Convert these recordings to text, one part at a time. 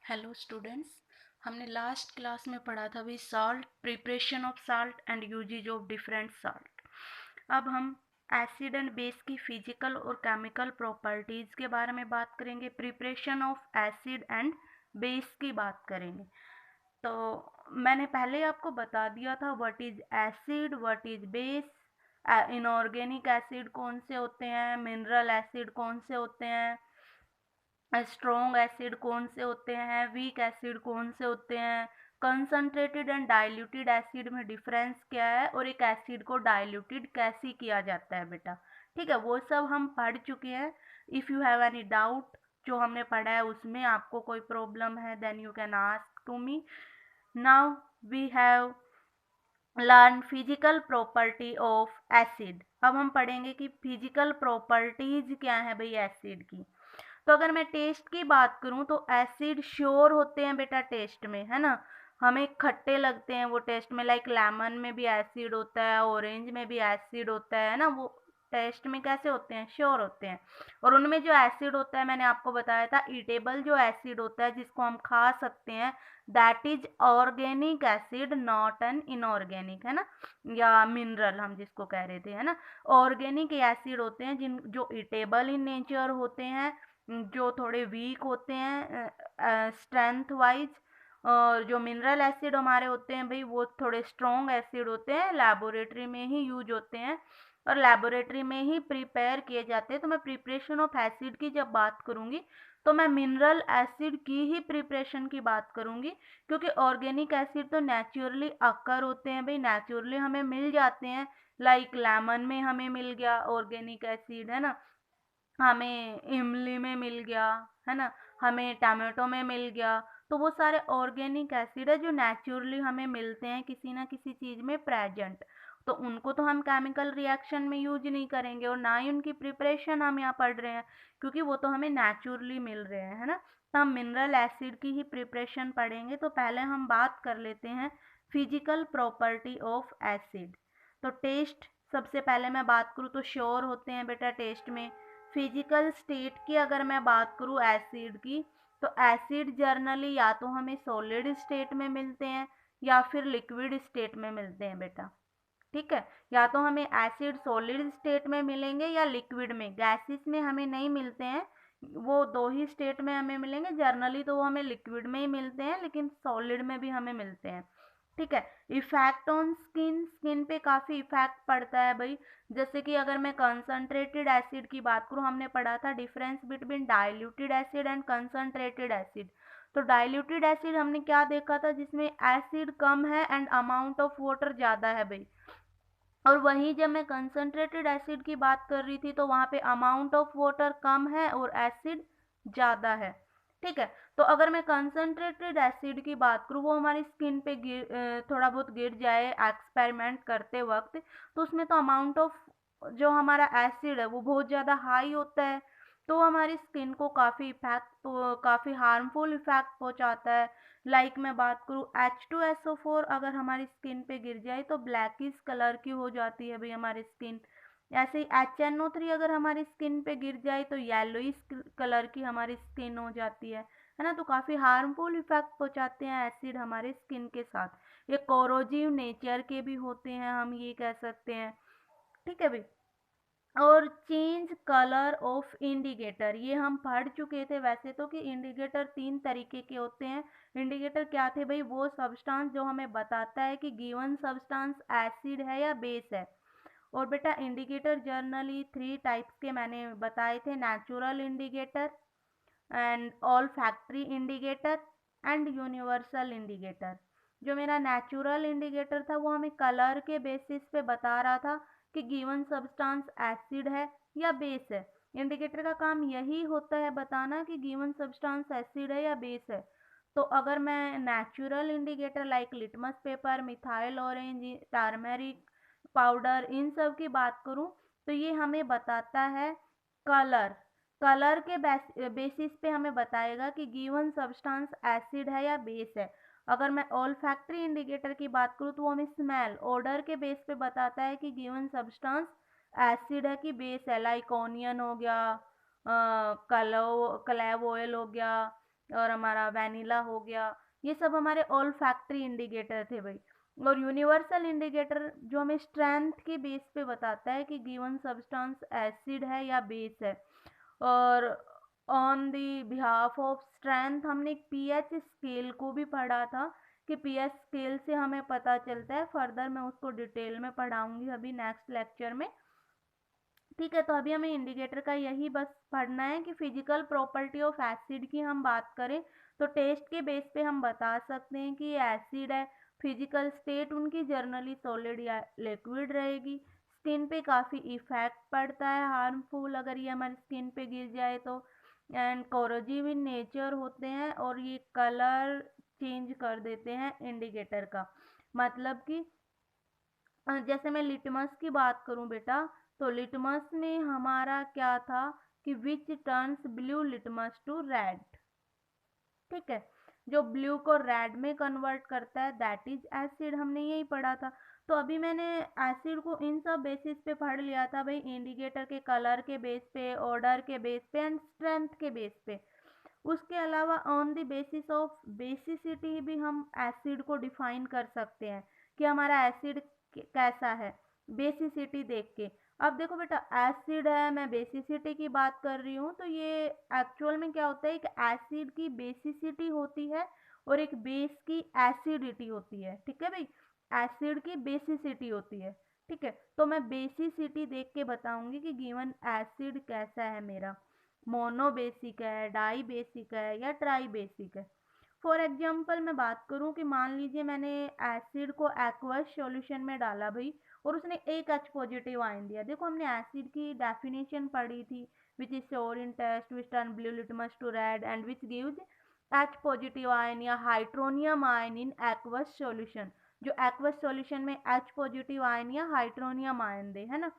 Hello students. हमने last class में पढ़ा था भी salt, preparation of salt and uses of different salt. अब हम एसिड एंड बेस की फिजिकल और केमिकल प्रॉपर्टीज़ के बारे में बात करेंगे। Preparation of acid and base की बात करेंगे। तो मैंने पहले आपको बता दिया था what is acid, what is base, inorganic acid कौन से होते हैं, मिनरल एसिड कौन से होते हैं, स्ट्रॉन्ग एसिड कौन से होते हैं, वीक एसिड कौन से होते हैं, कंसंट्रेटेड एंड डाइल्यूटेड एसिड में डिफरेंस क्या है, और एक एसिड को डाइल्यूटेड कैसे किया जाता है बेटा। ठीक है, वो सब हम पढ़ चुके हैं। If you have any doubt जो हमने पढ़ा है उसमें आपको कोई प्रॉब्लम है then you can ask to me. Now we have learn physical property of acid. अब हम पढ़ेंगे कि फिजिकल प्रॉपर्टीज क्या है भाई एसिड की। तो अगर मैं टेस्ट की बात करूं तो एसिड श्योर होते हैं बेटा टेस्ट में, है ना। हमें खट्टे लगते हैं वो टेस्ट में, लाइक लेमन में भी एसिड होता है, ऑरेंज में भी एसिड होता है ना। वो टेस्ट में कैसे होते हैं, श्योर होते हैं। और उनमें जो एसिड होता है मैंने आपको बताया था ईटेबल जो एसिड होता है जिसको हम खा सकते हैं, that is organic acid not an inorganic, है ना, या मिनरल हम जिसको कह रहे थे, है ना। ऑर्गेनिक एसिड होते हैं जिन जो ईटेबल इन नेचर होते हैं, जो थोड़े वीक होते हैं स्ट्रेंथ वाइज। और जो मिनरल एसिड हमारे होते हैं भाई वो थोड़े स्ट्रॉन्ग एसिड होते हैं, लेबोरेटरी में ही यूज होते हैं और लेबोरेटरी में ही प्रिपेयर किए जाते हैं। तो मैं प्रिपरेशन ऑफ एसिड की जब बात करूंगी तो मैं मिनरल एसिड की ही प्रिपरेशन की बात करूंगी, क्योंकि ऑर्गेनिक एसिड तो नेचुरली अकर होते हैं भाई, नेचुरली हमें मिल जाते हैं। लाइक लेमन में हमें मिल गया ऑर्गेनिक एसिड, है ना, हमें इमली में मिल गया, है ना, हमें टमाटो में मिल गया। तो वो सारे ऑर्गेनिक एसिड है जो नेचुरली हमें मिलते हैं किसी ना किसी चीज़ में प्रेजेंट। तो उनको तो हम केमिकल रिएक्शन में यूज नहीं करेंगे और ना ही उनकी प्रिपरेशन हम यहाँ पढ़ रहे हैं, क्योंकि वो तो हमें नेचुरली मिल रहे हैं, है ना। तो हम मिनरल एसिड की ही प्रिपरेशन पढ़ेंगे। तो पहले हम बात कर लेते हैं फिजिकल प्रॉपर्टी ऑफ एसिड। तो टेस्ट, सबसे पहले मैं बात करूँ तो श्योर होते हैं बेटा टेस्ट में। फिजिकल स्टेट की अगर मैं बात करूँ एसिड की, तो एसिड जर्नली या तो हमें सॉलिड स्टेट में मिलते हैं या फिर लिक्विड स्टेट में मिलते हैं बेटा। ठीक है, या तो हमें एसिड सॉलिड स्टेट में मिलेंगे या लिक्विड में, गैसेस में हमें नहीं मिलते हैं। वो दो ही स्टेट में हमें मिलेंगे, जर्नली तो वो हमें लिक्विड में ही मिलते हैं लेकिन सॉलिड में भी हमें मिलते हैं। ठीक है, इफेक्ट ऑन स्किन, स्किन पे काफ़ी इफेक्ट पड़ता है भाई। जैसे कि अगर मैं कंसंट्रेटेड एसिड की बात करूँ, हमने पढ़ा था difference between diluted acid and concentrated acid. तो डाइल्यूटेड एसिड हमने क्या देखा था, जिसमें एसिड कम है एंड अमाउंट ऑफ वाटर ज़्यादा है भाई। और वहीं जब मैं कंसंट्रेटेड एसिड की बात कर रही थी तो वहाँ पे अमाउंट ऑफ वाटर कम है और एसिड ज़्यादा है। ठीक है, तो अगर मैं कंसंट्रेटेड एसिड की बात करूँ, वो हमारी स्किन पे थोड़ा बहुत गिर जाए एक्सपेरिमेंट करते वक्त, तो उसमें तो अमाउंट ऑफ जो हमारा एसिड है वो बहुत ज़्यादा हाई होता है। तो हमारी स्किन को काफ़ी हार्मफुल इफेक्ट पहुंचाता है। लाइक मैं बात करूँ H2SO4 अगर हमारी स्किन पे गिर जाए तो ब्लैकिश कलर की हो जाती है भाई हमारी स्किन। ऐसे ही HNO3 अगर हमारी स्किन पे गिर जाए तो येलोइश कलर की हमारी स्किन हो जाती है ना। तो काफ़ी हार्मफुल इफेक्ट पहुंचाते हैं एसिड हमारे स्किन के साथ। ये कोरोजिव नेचर के भी होते हैं, हम ये कह सकते हैं। ठीक है भाई। और चेंज कलर ऑफ इंडिकेटर, ये हम पढ़ चुके थे वैसे तो, कि इंडिकेटर तीन तरीके के होते हैं। इंडिकेटर क्या थे भाई, वो सब्सटेंस जो हमें बताता है कि गिवन सब्सटेंस एसिड है या बेस है। और बेटा इंडिकेटर जर्नली थ्री टाइप्स के मैंने बताए थे, natural indicator and all factory indicator and universal indicator. जो मेरा नेचुरल इंडिकेटर था वो हमें कलर के बेसिस पे बता रहा था कि गिवन सब्सटेंस एसिड है या बेस है। इंडिकेटर का काम यही होता है बताना कि गिवन सब्सटेंस एसिड है या बेस है। तो अगर मैं natural indicator like litmus paper, methyl orange, turmeric powder, इन सब की बात करूं तो ये हमें बताता है कलर। कलर के बेसिस पे हमें बताएगा कि गिवन सब्सटेंस एसिड है या बेस है। अगर मैं ऑल फैक्ट्री इंडिकेटर की बात करूँ तो वो हमें स्मेल, ऑर्डर के बेस पे बताता है कि गिवन सब्सटेंस एसिड है कि बेस है। लाइक ऑनियन हो गया, क्लेव ऑयल हो गया, और हमारा वैनिला हो गया, ये सब हमारे ऑल फैक्ट्री इंडिकेटर थे भाई। और यूनिवर्सल इंडिकेटर जो हमें स्ट्रेंथ के बेस पे बताता है कि गिवन सब्सटेंस एसिड है या बेस है। और on the behalf of strength हमने एक पीएच स्केल को भी पढ़ा था कि पीएच स्केल से हमें पता चलता है। फर्दर मैं उसको डिटेल में पढ़ाऊंगी अभी नेक्स्ट लेक्चर में। ठीक है, तो अभी हमें इंडिकेटर का यही बस पढ़ना है कि फिजिकल प्रॉपर्टी ऑफ एसिड की हम बात करें तो टेस्ट के बेस पे हम बता सकते हैं कि ये एसिड है। फिजिकल स्टेट उनकी जर्नली सॉलिड या लिक्विड रहेगी। स्किन पे काफ़ी इफेक्ट पड़ता है हार्मफुल अगर ये हमारी स्किन पे गिर जाए तो। एंड कोरोजिव इन नेचर होते हैं और ये कलर चेंज कर देते हैं इंडिकेटर का। मतलब कि जैसे मैं लिटमस की बात करूं बेटा, तो लिटमस में हमारा क्या था कि which turns blue litmus to red. ठीक है, जो ब्लू को रेड में कन्वर्ट करता है दैट इज एसिड, हमने यही पढ़ा था। तो अभी मैंने एसिड को इन सब बेसिस पे पढ़ लिया था भाई, इंडिकेटर के कलर के बेस पे, ऑर्डर के बेस पे एंड स्ट्रेंथ के बेस पे। उसके अलावा on the basis of basicity भी हम एसिड को डिफाइन कर सकते हैं कि हमारा एसिड कैसा है बेसिसिटी देख के। अब देखो बेटा, एसिड है, मैं बेसिसिटी की बात कर रही हूँ, तो ये एक्चुअल में क्या होता है, एक एसिड की बेसिसिटी होती है और एक बेस की एसिडिटी होती है। ठीक है भाई, एसिड की बेसिसिटी होती है। ठीक है, तो मैं बेसिसिटी देख के बताऊंगी कि गिवन एसिड कैसा है मेरा, मोनोबेसिक है, डाई बेसिक है या ट्राई बेसिक है। फॉर एग्जाम्पल मैं बात करूं कि मान लीजिए मैंने एसिड को एक्वस सॉल्यूशन में डाला भाई और उसने एक एच पॉजिटिव आयन दिया। देखो हमने एसिड की डेफिनेशन पढ़ी थी, which is sour in taste which turn blue litmus to red and which gives H positive ion या hydronium ion in aqueous solution. जो एक्वस सॉल्यूशन में एच पॉजिटिव आयन या हाइड्रोनियम आयन दे, है ना।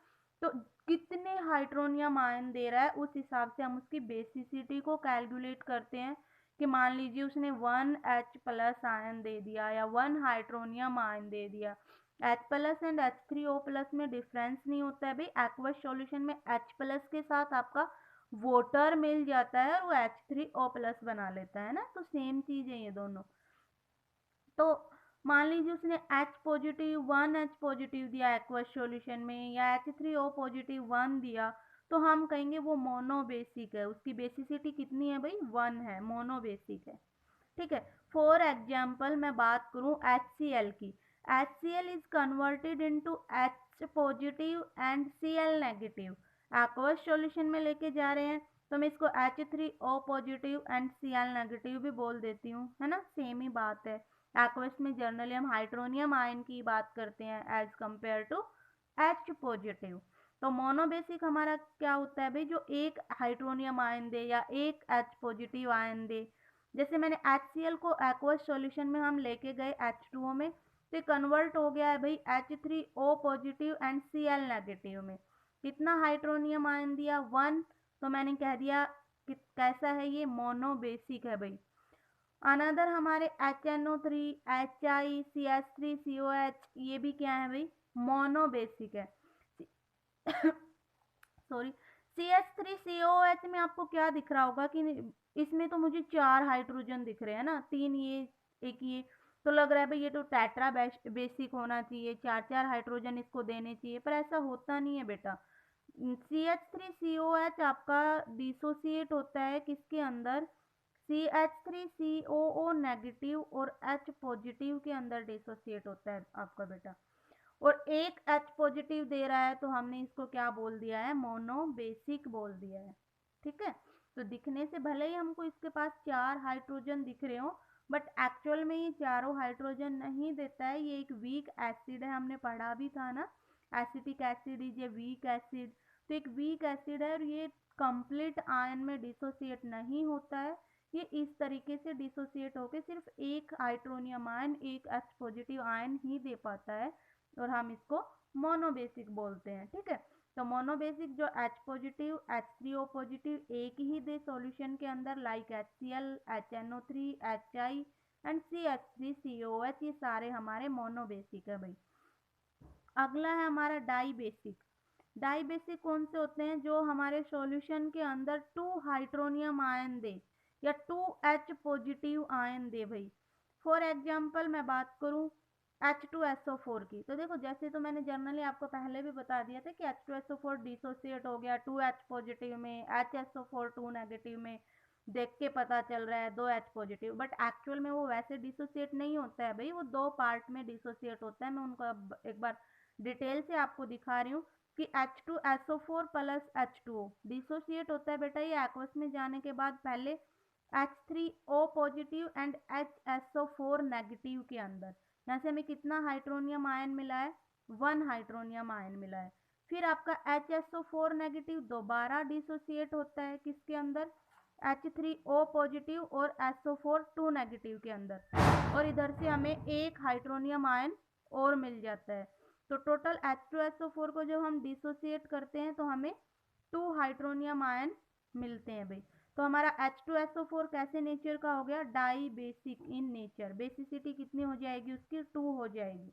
तो कितने हाइड्रोनियम आयन दे रहा है उस हिसाब से हम उसकी बेसिसिटी को कैलकुलेट करते हैं कि मान लीजिए उसने 1H+ आयन दे दिया या 1 हाइड्रोनियम आयन दे दिया। H+ एंड H3O+ में डिफरेंस नहीं होता है भाई, एक्वस सॉल्यूशन में H+ के साथ आपका वाटर मिल जाता है और वो H3O+ बना लेता है ना, तो सेम चीज है ये दोनों। तो मान लीजिए उसने H पॉजिटिव 1H पॉजिटिव दिया एक्वस सॉल्यूशन में या H3O पॉजिटिव 1 दिया, तो हम कहेंगे वो मोनोबेसिक है। उसकी बेसिसिटी कितनी है भाई, 1 है, मोनोबेसिक है। ठीक है, फॉर एग्जाम्पल मैं बात करूं HCl की, HCl is converted into H positive and Cl negative. Aqueous solution में लेके जा रहे हैं तो मैं इसको H3O positive and Cl negative भी बोल देती हूँ, है ना, सेम ही बात है। एक्वस में जनरली हम हाइड्रोनियम आयन की बात करते हैं as compare to H positive. तो मोनोबेसिक हमारा क्या होता है भाई, जो एक हाइड्रोनियम आयन दे या एक H पॉजिटिव आयन दे। जैसे मैंने HCl को एक्वस सॉल्यूशन में हम लेके गए H2O में, तो कन्वर्ट हो गया है भाई H3O positive and Cl negative में। कितना हाइड्रोनियम आयन दिया, 1। तो मैंने कह दिया कि कैसा है ये, मोनोबेसिक है भाई। अनदर हमारे HNO3, HiCH3COH, ये भी क्या है भाई, मोनोबेसिक है। सॉरी, CH3COH में आपको क्या दिख रहा होगा कि इसमें तो मुझे 4 हाइड्रोजन दिख रहे हैं ना, 3 ये एक ये, तो लग रहा है भाई ये तो टेट्रा बेसिक होना चाहिए, 4 हाइड्रोजन इसको देने चाहिए, पर ऐसा होता नहीं है बेटा। CH3COH आपका डिसोसिएट होता है किसके अंदर, CH3COO नेगेटिव और H पॉजिटिव के अंदर डिसोसिएट होता है आपका बेटा। और एक H पॉजिटिव दे रहा है तो हमने इसको क्या बोल दिया है, मोनोबेसिक बोल दिया है। ठीक है, तो दिखने से भले ही हमको इसके पास 4 हाइड्रोजन दिख रहे हो, बट एक्चुअल में ये चारों हाइड्रोजन नहीं देता है, ये एक वीक एसिड है, हमने पढ़ा भी था ना, acetic acid is a weak acid. तो एक वीक एसिड है और ये कंप्लीट आयन में डिसोसिएट नहीं होता है, ये इस तरीके से डिसोसिएट होकर सिर्फ एक हाइड्रोनियम आयन, एक H पॉजिटिव आयन ही दे पाता है और हम इसको मोनोबेसिक बोलते हैं। ठीक है, तो मोनोबेसिक जो H पॉजिटिव H3O पॉजिटिव एक ही दे सॉल्यूशन के अंदर, like HCl, HNO3, HI and CH3COH, ये सारे हमारे मोनोबेसिक है भाई। अगला है हमारा डाई बेसिक। डाई बेसिक कौन से होते हैं, जो हमारे सॉल्यूशन के अंदर 2 हाइड्रोनियम आयन दे, या 2H पॉजिटिव आयन दे भाई। फॉर एग्जाम्पल मैं बात करूँ H2SO4 की, तो देखो जैसे तो मैंने जनरली आपको पहले भी बता दिया था कि H2SO4 डिसोसिएट हो गया 2H पॉजिटिव में, HSO4 2 नेगेटिव में, देख के पता चल रहा है 2H पॉजिटिव, बट एक्चुअल में वो वैसे डिसोसिएट नहीं होता है भाई, वो दो पार्ट में डिसोसिएट होता है। मैं उनको अब एक बार डिटेल से आपको दिखा रही हूँ कि H2SO4 प्लस H2O डिसोसिएट होता है बेटा ये एक्वस में जाने के बाद पहले H3O positive and HSO4 negative के अंदर। यहाँ से हमें कितना हाइड्रोनियम आयन मिला है, 1 हाइड्रोनियम आयन मिला है। फिर आपका HSO4 नेगेटिव दोबारा डिसोसिएट होता है किसके अंदर, H3O पॉजिटिव और SO4 2 नेगेटिव के अंदर, और इधर से हमें एक हाइड्रोनियम आयन और मिल जाता है। तो टोटल H2SO4 को जब हम डिसोसिएट करते हैं तो हमें 2 हाइड्रोनियम आयन मिलते हैं भाई। तो हमारा H2SO4 कैसे नेचर का हो गया, dibasic in nature, basicity कितनी हो जाएगी उसकी 2 हो जाएगी।